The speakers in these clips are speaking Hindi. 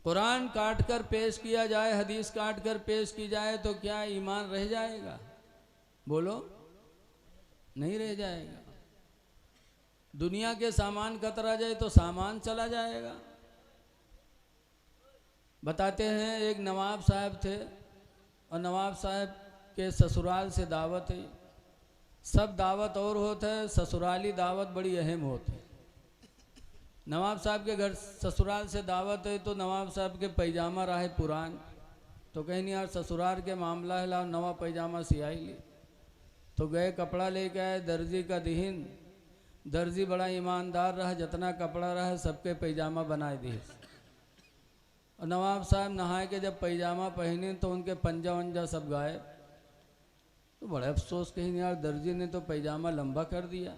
कुरान काट कर पेश किया जाए, हदीस काट कर पेश की जाए तो क्या ईमान रह जाएगा? बोलो, नहीं रह जाएगा। दुनिया के सामान कतरा जाए तो सामान चला जाएगा। बताते हैं एक नवाब साहब थे और नवाब साहब के ससुराल से दावत है। सब दावत और होते है, ससुराली दावत बड़ी अहम होती है। नवाब साहब के घर ससुराल से दावत है तो नवाब साहब के पैजामा रहे पुरान, तो कहीं नहीं यार ससुराल के मामला है, लाओ नवा पैजामा सियाई ली। तो गए कपड़ा लेके आए दर्जी का दिहिन। दर्जी बड़ा ईमानदार रहा, जितना कपड़ा रहा सबके पैजामा बनाए दिए। और नवाब साहब नहाए के जब पैजामा पहने तो उनके पंजा वंजा सब गायब। तो बड़े अफसोस, कहीं यार दर्जी ने तो पैजामा लंबा कर दिया।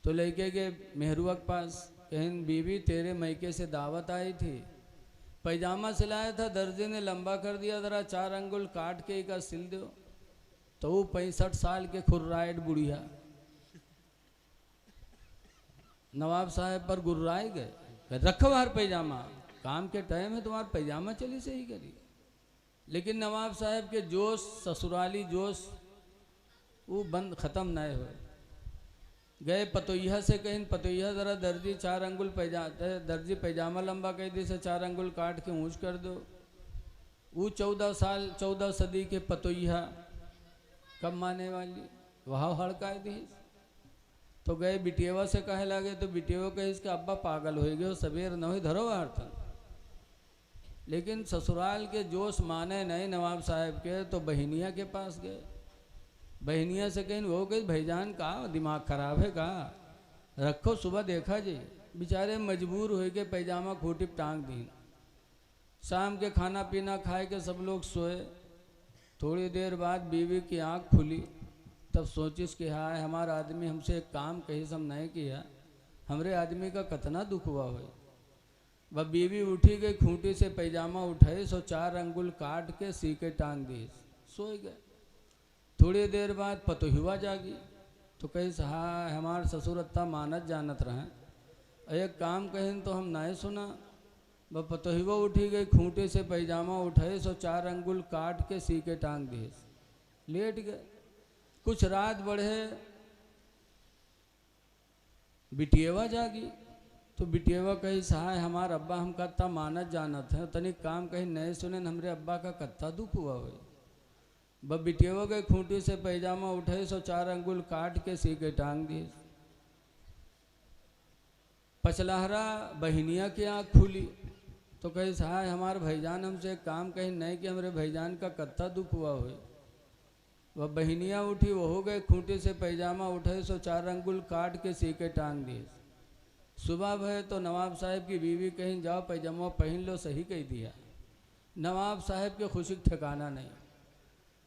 तो लेके गए मेहरुआ के पास, कहीं बीवी तेरे मैके से दावत आई थी, पैजामा सिलाया था, दर्जी ने लंबा कर दिया, ज़रा 4 अंगुल काट के एक सिल दो। तो वो 65 साल के खुर्राइट बुढ़िया नवाब साहब पर गुर्राए गए, रखो हर पैजामा, काम के टाइम है तुम्हारा पैजामा चली सही करी। लेकिन नवाब साहब के जोश, ससुराली जोश वो बंद ख़त्म नहीं हुए। गए पतोइया से, कहीं पतोइया ज़रा दर्जी 4 अंगुल दर्जी पैजामा लंबा कह दी से 4 अंगुल काट के ऊँच कर दो। वो 14 सदी के पतोइया कब माने वाली वहाँ हड़का दी। तो गए बिटियावा से कहे लगे, तो बिटियावा कहे इसके अब्बा पागल हो गए, सवेर न हो धरो अर्थ। लेकिन ससुराल के जोश माने नहीं नवाब साहब के, तो बहनिया के पास गए। बहनिया से कहीं वो कहीं भाईजान का दिमाग खराब है, कहा रखो सुबह देखा जी। बेचारे मजबूर हो के पैजामा खूटी टांग दी। शाम के खाना पीना खाए के सब लोग सोए। थोड़ी देर बाद बीवी की आंख खुली, तब सोचिस कि हाय हमारा आदमी हमसे एक काम कही सम नहीं किया, हमरे आदमी का कितना दुख हुआ हो। वह बीवी उठी गई, खूंटी से पैजामा उठाई, सो 4 अंगुल काट के सी के टांग दी, सोए गए। थोड़ी देर बाद पतोहिवा जागी, तो कही हाँ हमारे ससुर अत्ता मानत जानत रहे, एक काम कहें तो हम नहीं सुना। वह पतोहिवा उठी गई, खूंटे से पैजामा उठाए, सो 4 अंगुल काट के सी के टांग दिए, लेट गए। कुछ रात बढ़े, बिटियावा जागी, तो बिटियावा कही सहाय हमार अब्बा हम कत्ता मानत जानत है, तनिक काम कहीं नहीं सुने, हमरे अब्बा का कत्ता दुख हुआ हो। बब बिटियावा गए, खूंटी से पैजामा उठाए, सो 4 अंगुल काट के सी के टांग दिए। पचलहरा बहनिया की आँख खुली, तो कही सहाय हमारे भाईजान हमसे एक काम कहीं नहीं कि हमारे भाईजान का कत्ता दुख हुआ हो। वह बहनिया उठी, वो हो गए, खूंटे से पैजामा उठाए, सो 4 अंगुल काट के सी के टांग दिए। सुबह भय तो नवाब साहब की बीवी कहीं जाओ पैजामा पहन लो, सही कह दिया। नवाब साहब के खुशी ठिकाना नहीं।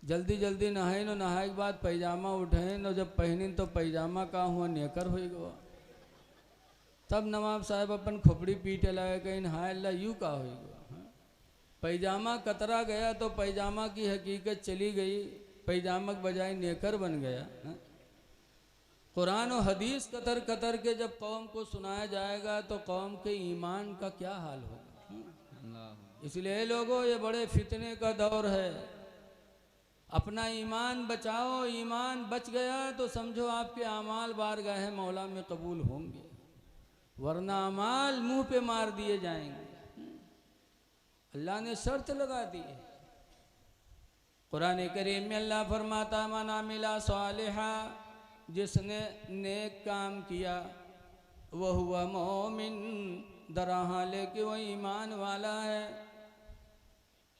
जल्दी जल्दी नहाए नो, नहाए के बाद पैजामा उठाए नो, जब पहनी तो पैजामा का हुआ नेकर हो गया। तब नवाब साहब अपन खोपड़ी पीटे लगे, कहीं हाय अल्लाह यूँ का हो गया। पैजामा कतरा गया तो पैजामा की हकीकत चली गई, पैजामा के बजाय नेकर बन गया। कुरान और हदीस कतर कतर के जब कौम को सुनाया जाएगा तो कौम के ईमान का क्या हाल होगा। इसलिए लोगों ये बड़े फितने का दौर है, अपना ईमान बचाओ। ईमान बच गया तो समझो आपके अमाल बारगाह मौला में कबूल होंगे, वरना अमाल मुंह पे मार दिए जाएंगे। अल्लाह ने शर्त लगा दी है। कुरान करीम में अल्लाह फरमाता मन आमिला सालिहा, जिसने नेक काम किया, वह हुआ मोमिन, दरहा लेके वह ईमान वाला है,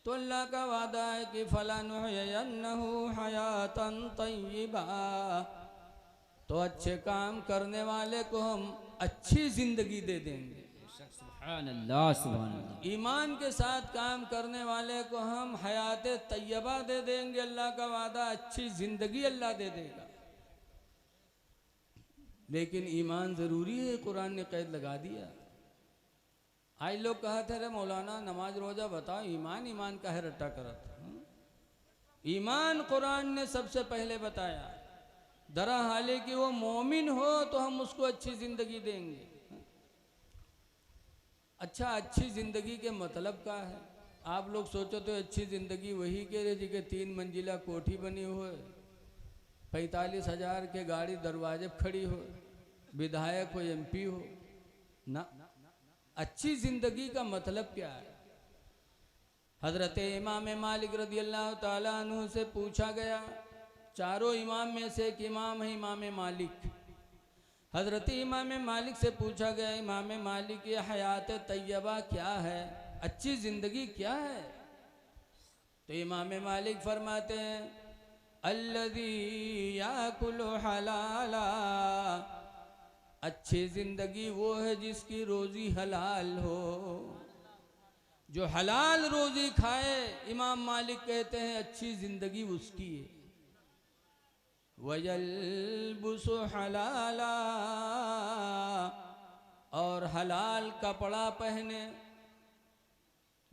तो अल्लाह का वादा है कि फलानुहयन्नहु हयातन तय्यिबा, तो अच्छे काम करने वाले को हम अच्छी जिंदगी दे देंगे। सुभान अल्लाह, सुभान अल्लाह। ईमान के साथ काम करने वाले को हम हयात तय्यबा दे देंगे। अल्लाह का वादा, अच्छी जिंदगी अल्लाह दे देगा। लेकिन ईमान ज़रूरी है, कुरान ने कैद लगा दिया। आज लोग कहते थे मौलाना नमाज रोज़ा बताओ, ईमान ईमान का है रट्टा करत। ईमान कुरान ने सबसे पहले बताया, दरा हाले कि वो मोमिन हो तो हम उसको अच्छी ज़िंदगी देंगे। अच्छा, अच्छी ज़िंदगी के मतलब का है? आप लोग सोचो तो अच्छी ज़िंदगी वही के रे जी के 3 मंजिला कोठी बनी हो, 45,000 के गाड़ी दरवाजे पर खड़ी हो, विधायक हो, MP हो ना। अच्छी ज़िंदगी का मतलब क्या है? हज़रत इमाम मालिक रज़ी अल्लाह ताला अन्हु से पूछा गया, चारों इमाम में से एक इमाम है इमाम मालिक। हज़रत इमाम मालिक से पूछा गया, इमाम मालिक ये हयात तैयबा क्या है, अच्छी ज़िंदगी क्या है? तो इमाम मालिक फरमाते हैं, अल्लज़ी याकुलु हलाला, अच्छी ज़िंदगी वो है जिसकी रोज़ी हलाल हो, जो हलाल रोज़ी खाए। इमाम मालिक कहते हैं अच्छी ज़िंदगी उसकी है। वयल्बुसु हलाला, और हलाल कपड़ा पहने,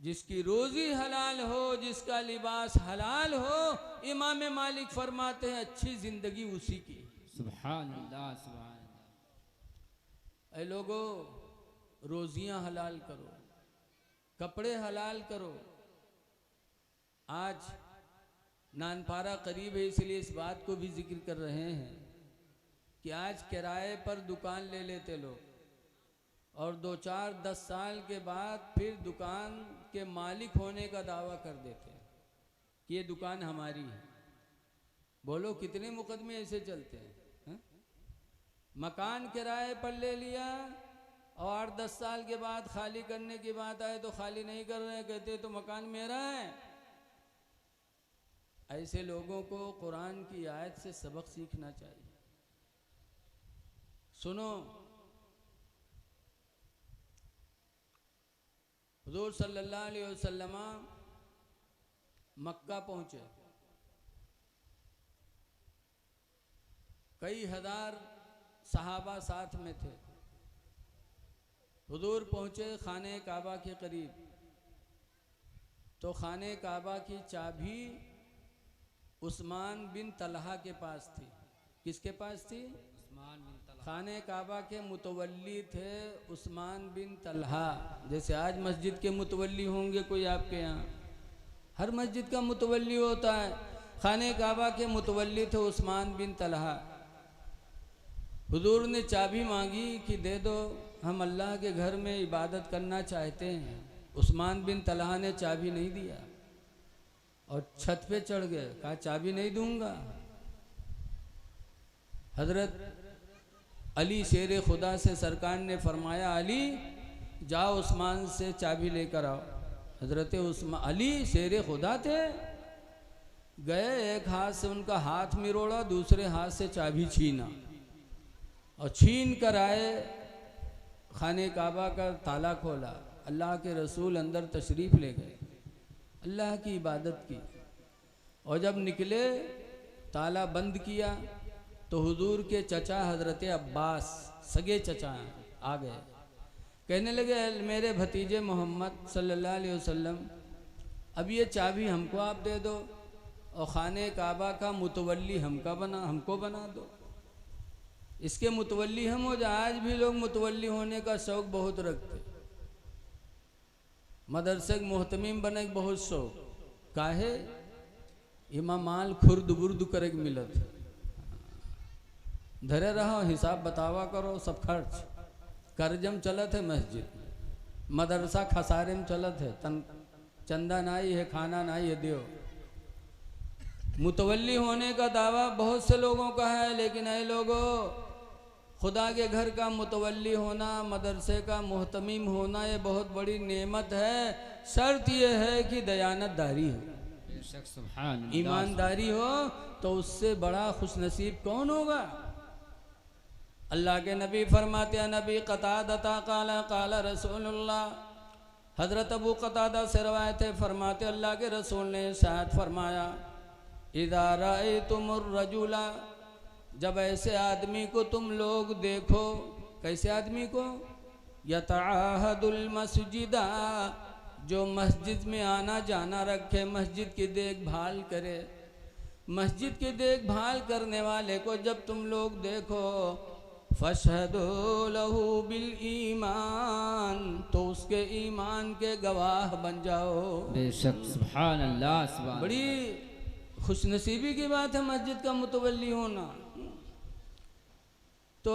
जिसकी रोज़ी हलाल हो, जिसका लिबास हलाल हो। इमाम मालिक फरमाते हैं अच्छी ज़िंदगी उसी की। सुभान अल्लाह, सुभान अल्लाह। ऐ लोगो, रोज़ियाँ हलाल करो, कपड़े हलाल करो। आज नानपारा करीब है, इसलिए इस बात को भी जिक्र कर रहे हैं कि आज किराए पर दुकान ले लेते लोग, और 2-4-10 साल के बाद फिर दुकान के मालिक होने का दावा कर देते हैं कि ये दुकान हमारी है। बोलो कितने मुकदमे ऐसे चलते हैं, हा? मकान किराए पर ले लिया और 8-10 साल के बाद खाली करने की बात आए तो खाली नहीं कर रहे हैं, कहते तो मकान मेरा है। ऐसे लोगों को कुरान की आयत से सबक सीखना चाहिए। सुनो, हुजूर सल्लल्लाहु अलैहि वसल्लम मक्का पहुंचे, कई हजार सहाबा साथ में थे। हुजूर पहुंचे खाने काबा के करीब, तो खाने काबा की चाबी उस्मान बिन तलहा के पास थी। किसके पास थी? उस्मान बिन तलहा। खाने काबा के मुतवल्ली थे उस्मान बिन तलहा। जैसे आज मस्जिद के मुतवल्ली होंगे कोई आपके यहाँ, हर मस्जिद का मुतवल्ली होता है। खाने काबा के मुतवल्ली थे उस्मान बिन तलहा। हुजूर ने चाबी मांगी कि दे दो, हम अल्लाह के घर में इबादत करना चाहते हैं। उस्मान बिन तलहा ने चाबी नहीं दिया और छत पे चढ़ गए, कहा चाबी नहीं दूंगा। हजरत अली शेर खुदा से सरकार ने फरमाया, अली जाओ उस्मान से चाबी लेकर आओ। हजरत उस्मान अली शेर खुदा थे, गए, एक हाथ से उनका हाथ मिरोड़ा, दूसरे हाथ से चाबी छीना और छीन कर आए, खाने काबा का ताला खोला, अल्लाह के रसूल अंदर तशरीफ़ ले गए, अल्लाह की इबादत की, और जब निकले ताला बंद किया तो हुजूर के चचा हज़रत अब्बास, सगे चचा आ गए। कहने लगे, मेरे भतीजे मोहम्मद सल्लल्लाहु अलैहि वसल्लम, अब ये चाबी हमको आप दे दो और खाने काबा का मुतवल्ली हमको बना दो। इसके मुतवल्ली हम हो जाए। आज भी लोग मुतवल्ली होने का शौक़ बहुत रखते, मदरसे के मोहतमीम बने के बहुत शौक़, काहे इमाम माल खुर्द बुर्द करे मिलत, धरे रहो, हिसाब बतावा करो, सब खर्च कर्जम चलत है, मस्जिद मदरसा खसारे में चलत है, चंदा नाई है, खाना नाई है, दियो। मुतवल्ली होने का दावा बहुत से लोगों का है, लेकिन ऐ लोगों, खुदा के घर का मुतवल्ली होना, मदरसे का मोहतमीम होना, ये बहुत बड़ी नेमत है। शर्त ये है कि दयानतदारी हो, ईमानदारी हो, तो उससे बड़ा खुशनसीब कौन होगा। अल्लाह के नबी फरमाते हैं, नबी क़तादा काला काला रसूलुल्लाह, हज़रत अबू क़तादा से रवायत है, फरमाते अल्लाह के रसूल ने शायद फरमाया, इज़ा रअयतुमुर रजुला, जब ऐसे आदमी को तुम लोग देखो, कैसे आदमी को, यतआहदुल मस्जिदा, जो मस्जिद में आना जाना रखे, मस्जिद की देखभाल करे, मस्जिद की देखभाल करने वाले को जब तुम लोग देखो, फशहदो लहू बिल ईमान, तो उसके ईमान के गवाह बन जाओ। बेशक सुभान अल्लाह सुभान। बड़ी खुशनसीबी की बात है मस्जिद का मुतवल्ली होना। तो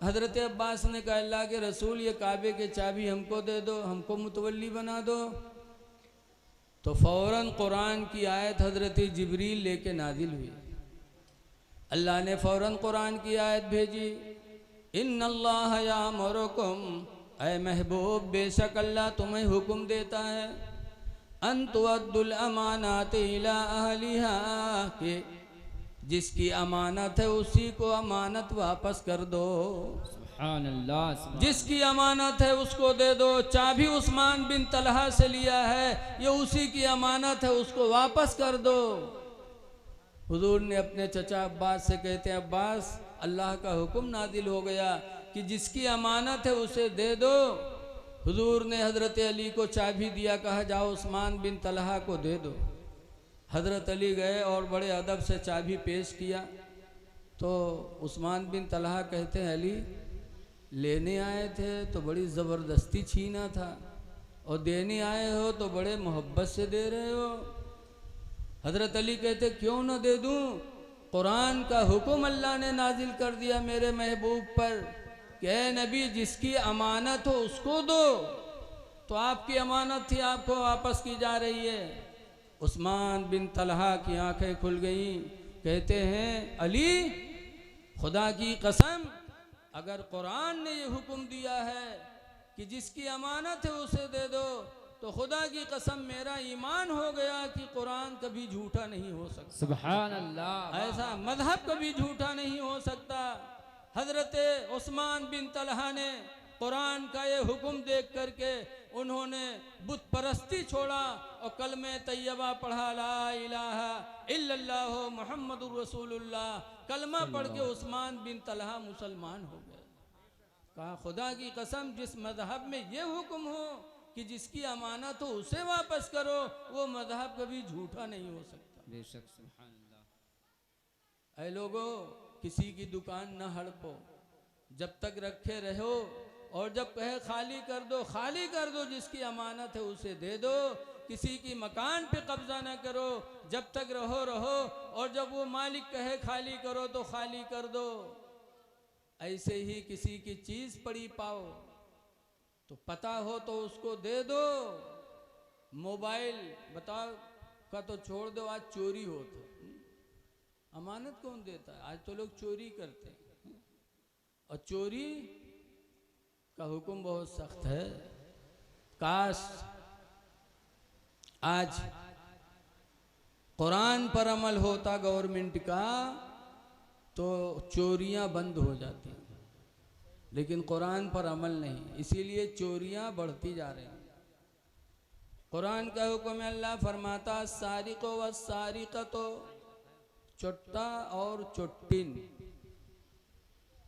हज़रत अब्बास ने कहा अल्लाह के रसूल ये काबे के चाबी हमको दे दो, हमको मुतवल्ली बना दो। तो फ़ौरन कुरान की आयत हज़रत जिब्रील लेके नाजिल हुई। अल्लाह ने फ़ौरन कुरान की आयत भेजी, इन्नल्लाह यामुरुकुम, ऐ महबूब बेशक अल्लाह तुम्हें हुक्म देता है, अन तुअद्दुल अमानात इला अहलिहा, कि जिसकी अमानत है उसी को अमानत वापस कर दो। सुभान अल्लाह सुभान। जिसकी अमानत है उसको दे दो। चाबी उस्मान बिन तलहा से लिया है, ये उसी की अमानत है, उसको वापस कर दो। हुजूर ने अपने चचा अब्बास से कहते हैं, अब्बास अल्लाह का हुक्म नाजिल हो गया कि जिसकी अमानत है उसे दे दो। हुजूर ने हज़रत अली को चाबी दिया, कहा जाओ उस्मान बिन तलहा को दे दो। हज़रत अली गए और बड़े अदब से चाबी पेश किया। तो उस्मान बिन तलहा कहते हैं, अली लेने आए थे तो बड़ी ज़बरदस्ती छीना था, और देने आए हो तो बड़े मोहब्बत से दे रहे हो। हज़रत अली कहते क्यों न दे दूँ, कुरान का हुक्म अल्लाह ने नाजिल कर दिया मेरे महबूब पर कि ए नबी जिसकी अमानत हो उसको दो। तो आपकी अमानत थी, आपको वापस की जा रही है। उस्मान बिन तलहा की आंखें खुल गईं। कहते हैं, अली खुदा की कसम, अगर कुरान ने ये हुक्म दिया है कि जिसकी अमानत है उसे दे दो, तो खुदा की कसम मेरा ईमान हो गया कि कुरान कभी झूठा नहीं हो सकता। सुभान अल्लाह। ऐसा मजहब कभी झूठा नहीं हो सकता। हजरत उस्मान बिन तलहा ने कुरान का ये हुक्म देख करके उन्होंने बुत परस्ती छोड़ा और कलमे तैयबा पढ़ा, ला इलाहा इल्लल्लाह मुहम्मदुर रसूलुल्लाह। कलमा पढ़ के उस्मान बिन तलहा मुसलमान हो गए। कहा खुदा की कसम, जिस मजहब में ये हुक्म हो कि जिसकी अमानत हो उसे वापस करो, वो मजहब कभी झूठा नहीं हो सकता। बेशक सुभान अल्लाह। ऐ लोगों, किसी की दुकान न हड़पो, जब तक रखे रहो, और जब कहे खाली कर दो खाली कर दो। जिसकी अमानत है उसे दे दो। किसी की मकान पे कब्जा न करो, जब तक रहो रहो, और जब वो मालिक कहे खाली करो तो खाली कर दो। ऐसे ही किसी की चीज पड़ी पाओ तो पता हो तो उसको दे दो। मोबाइल बताओ का तो छोड़ दो, आज चोरी होता, अमानत कौन देता है? आज तो लोग चोरी करते हैं, और चोरी का हुक्म बहुत सख्त है। काश आज कुरान पर अमल होता गवर्नमेंट का तो चोरियां बंद हो जाती, लेकिन कुरान पर अमल नहीं, इसीलिए चोरियां बढ़ती जा रही हैं। कुरान का हुक्म अल्लाह फरमाता, सारिको व सारिकतो, चुट्टा और चुट्टिन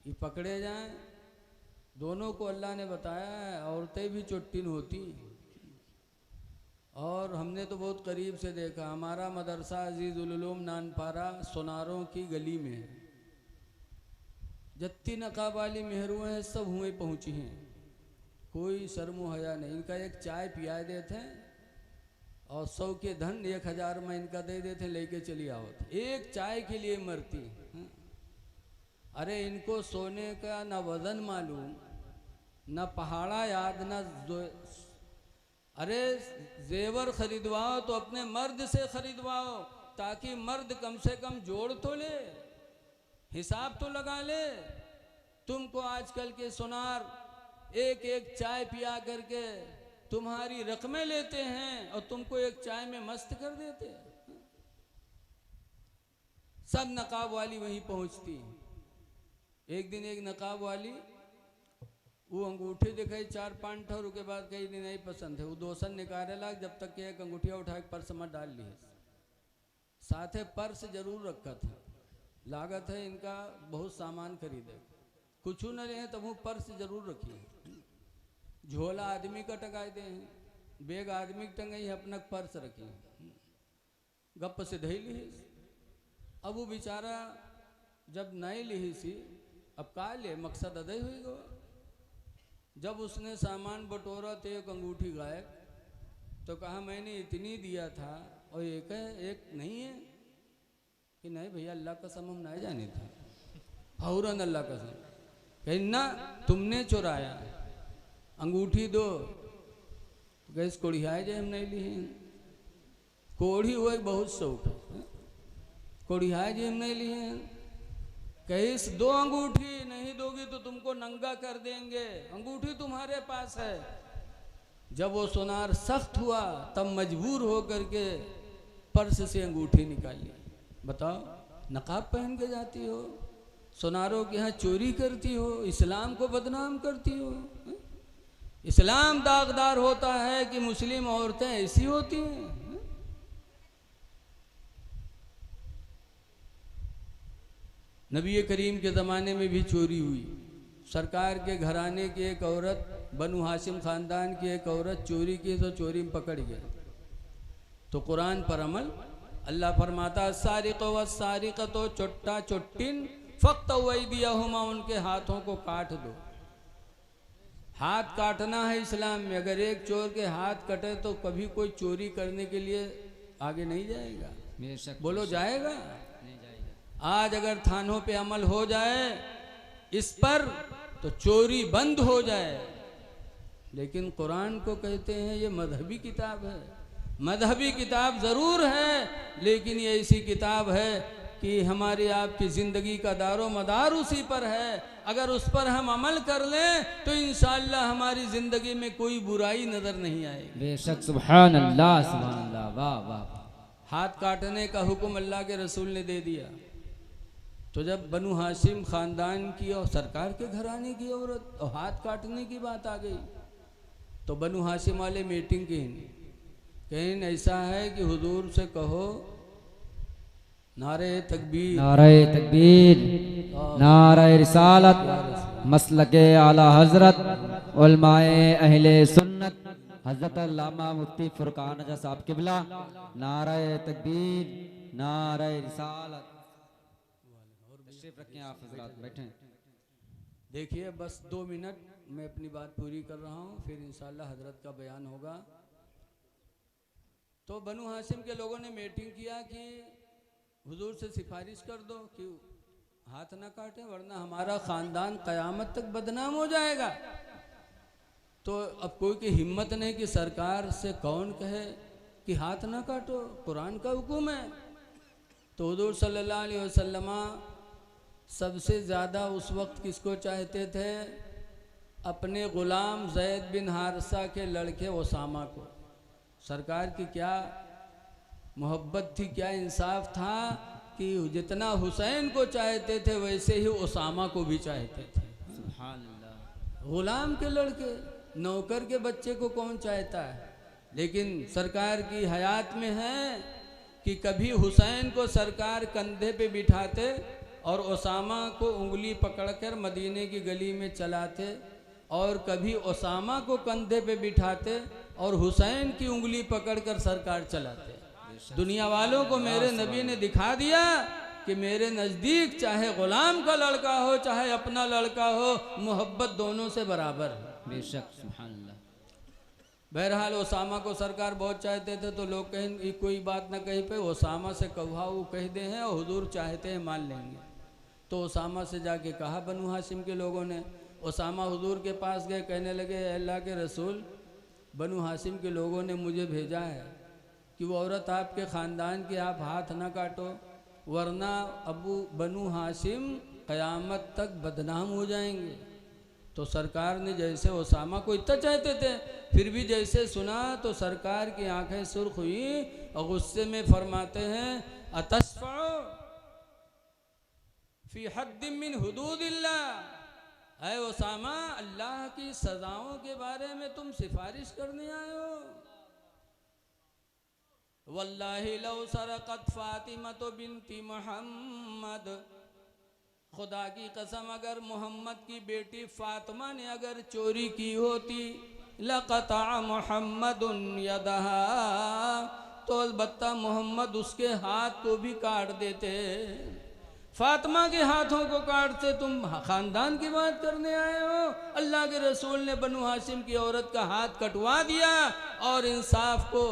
ये पकड़े जाएं। दोनों को अल्लाह ने बताया है, औरतें भी चुट्टिन होती। और हमने तो बहुत करीब से देखा, हमारा मदरसा अजीज़ुल उलूम नानपारा सोनारों की गली में है। जत्ती नकाब वाली मेहरुएँ हैं सब हुए पहुँची हैं, कोई शर्म हया नहीं। इनका एक चाय पिया देते हैं और 100 के धन 1000 में इनका दे देते, लेके चली आओ। एक चाय के लिए मरती। अरे इनको सोने का ना वजन मालूम, ना पहाड़ा याद, ना अरे जेवर खरीदवाओ तो अपने मर्द से खरीदवाओ, ताकि मर्द कम से कम जोड़ तो ले, हिसाब तो लगा ले। तुमको आजकल के सुनार एक एक चाय पिया करके तुम्हारी रकमें लेते हैं और तुमको एक चाय में मस्त कर देते हैं। सब नकाब वाली वहीं पहुंचती। एक दिन एक नकाब वाली वो अंगूठी दिखाई 4-5 ठोर के बाद कहीं नहीं पसंद है, वो दोसन निकाले लाग, जब तक कि एक अंगूठिया उठा के पर्स में डाल ली। साथे पर्स जरूर रखा था, लागत है इनका बहुत सामान खरीदे, कुछ न रहे तब वो पर्स जरूर रखी। झोला आदमी का टकाए दे हैं, बैग आदमी की टंगाई, अपना पर्स रखी, गप से धई ली। अब वो बेचारा जब नहीं ली सी, अब का ले मकसद अदय हुई गो। जब उसने सामान बटोरा तो एक अंगूठी गायब, तो कहा मैंने इतनी दिया था और एक है एक नहीं है, कि नहीं भैया अल्लाह कसम हम नहीं जाने था। फौरन अल्लाह कसम कहीं ना तुमने चुराया, अंगूठी दो। तो गैस कोढ़ियाए जे हम नहीं लिए, कोढ़ी हुआ बहुत शौक है, कोढ़ियाए जे हम नहीं लिए। कैस दो अंगूठी, नहीं दोगी तो तुमको नंगा कर देंगे, अंगूठी तुम्हारे पास है। जब वो सोनार सख्त हुआ तब मजबूर हो करके पर्स से अंगूठी निकाली। बताओ, नकाब पहन के जाती हो, सोनारों के यहाँ चोरी करती हो, इस्लाम को बदनाम करती हो। इस्लाम दागदार होता है कि मुस्लिम औरतें ऐसी होती हैं। नबी करीम के ज़माने में भी चोरी हुई। सरकार के घराने की एक औरत, बनु हाशिम ख़ानदान की एक औरत चोरी की तो चोरी में पकड़ गया। तो कुरान पर अमल, अल्लाह फरमाता सारिक़ व सारिक़तो चोट्टा चोट्टिन फ़क्त वैदियहुमा, उनके हाथों को काट दो। हाथ काटना है इस्लाम में। अगर एक चोर के हाथ कटे तो कभी कोई चोरी करने के लिए आगे नहीं जाएगा। बेशक बोलो जाएगा? नहीं जाएगा। आज अगर थानों पे अमल हो जाए इस पर तो चोरी बंद हो जाए। लेकिन कुरान को कहते हैं ये मजहबी किताब है। मजहबी किताब ज़रूर है, लेकिन ये ऐसी किताब है कि हमारी आपकी ज़िंदगी का दारो मदार उसी पर है। अगर उस पर हम अमल कर लें तो इंशाअल्लाह हमारी ज़िंदगी में कोई बुराई नज़र नहीं आएगी। बेशक सुभान अल्लाह, सुभान अल्लाह, वाह वाह। हाथ काटने का हुक्म अल्लाह के रसूल ने दे दिया। तो जब बनु हाशिम ख़ानदान की और सरकार के घराने की औरत और हाथ काटने की बात आ गई, तो बनु हाशिम वाले मीटिंग की कहीं ऐसा है कि हुजूर से कहो नारे तकबीर, नारे तकबीर, नारे रिसालत, मसलके आला हजरत, उलमाए अहले सुन्नत, हजरत अल्लामा मुफ्ती फुरकान रजा साहब किबला, नारे तकबीर, नारे रिसालत। तशरीफ रखें आप हजरात, बैठें। देखिए बस 2 मिनट मैं अपनी बात पूरी कर रहा हूँ, फिर इंशाअल्लाह हजरत का बयान होगा। तो बनु हाशिम के लोगों ने मीटिंग किया कि हुजूर से सिफारिश कर दो कि हाथ ना काटे, वरना हमारा ख़ानदान क़यामत तक बदनाम हो जाएगा। तो अब कोई की हिम्मत नहीं कि सरकार से कौन कहे कि हाथ ना काटो, कुरान का हुक्म है। तो हुजूर सल्लल्लाहु अलैहि वसल्लम सबसे ज़्यादा उस वक्त किसको चाहते थे? अपने ग़ुलाम ज़ैद बिन हारिसा के लड़के उसामा को। सरकार की क्या मोहब्बत थी, क्या इंसाफ था कि जितना हुसैन को चाहते थे वैसे ही उसामा को भी चाहते थे। सुभान अल्लाह। ग़ुलाम के लड़के, नौकर के बच्चे को कौन चाहता है? लेकिन सरकार की हयात में है कि कभी हुसैन को सरकार कंधे पे बिठाते और उसामा को उंगली पकड़कर मदीने की गली में चलाते, और कभी उसामा को कंधे पे बिठाते और हुसैन की उंगली पकड़कर सरकार चलाते। दुनिया वालों को मेरे नबी ने दिखा दिया कि मेरे नज़दीक चाहे ग़ुलाम का लड़का हो चाहे अपना लड़का हो, मोहब्बत दोनों से बराबर है। बेशक सुभान अल्लाह। बहरहाल उसामा को सरकार बहुत चाहते थे, तो लोग कहीं कोई बात न कहीं पे उसामा से कहा वो कह दे हैं और हुजूर चाहते हैं मान लेंगे। तो उसामा से जाके कहा बनु हाशिम के लोगों ने। उसामा हुजूर के पास गए, कहने लगे अल्लाह के रसूल, बनु हाशिम के लोगों ने मुझे भेजा है कि वो औरत आपके ख़ानदान की आप हाथ ना काटो, वरना अबू बनु हाशिम क़यामत तक बदनाम हो जाएंगे। तो सरकार ने जैसे उसामा को इतना चाहते थे, फिर भी जैसे सुना तो सरकार की आंखें सुर्ख हुई और गुस्से में फरमाते हैं अतशफ़अ फ़ी हद्दिन मिन हुदूदिल्लाह, ऐ उसामा अल्लाह की सजाओं के बारे में तुम सिफारिश करने आए हो? वल्लाहि लौ सरक़त फ़ातिमतु बिन्ती मोहम्मद, खुदा की कसम अगर मोहम्मद की बेटी फातिमा ने अगर चोरी की होती, लक़ता मोहम्मदुन यदहा, तो अलबत्ता मोहम्मद उसके हाथ को भी काट देते। फातिमा के हाथों को काटते तुम खानदान की बात करने आए हो। अल्लाह के रसूल ने बनु हाशिम की औरत का हाथ कटवा दिया और इंसाफ को,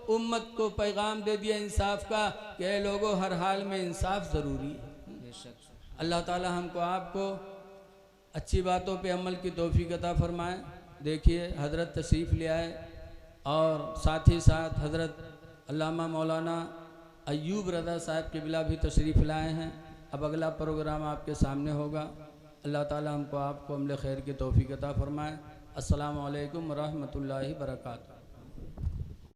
उम्मत को पैगाम दे दिया इंसाफ का कि ऐ लोगों, हर हाल में इंसाफ ज़रूरी है। अल्लाह ताला हमको आपको अच्छी बातों पे अमल की तौफीक अता फरमाए। देखिए हज़रत तशरीफ़ ले आए और साथ ही साथ हज़रत अल्लामा मौलाना अय्यूब रज़ा साहब क़िबला भी तशरीफ़ लाए हैं। अब अगला प्रोग्राम आपके सामने होगा। अल्लाह ताला हमको आपको अमल खैर की तौफीक अता फरमाए। अस्सलामु अलैकुम व रहमतुल्लाहि व बरकातहू।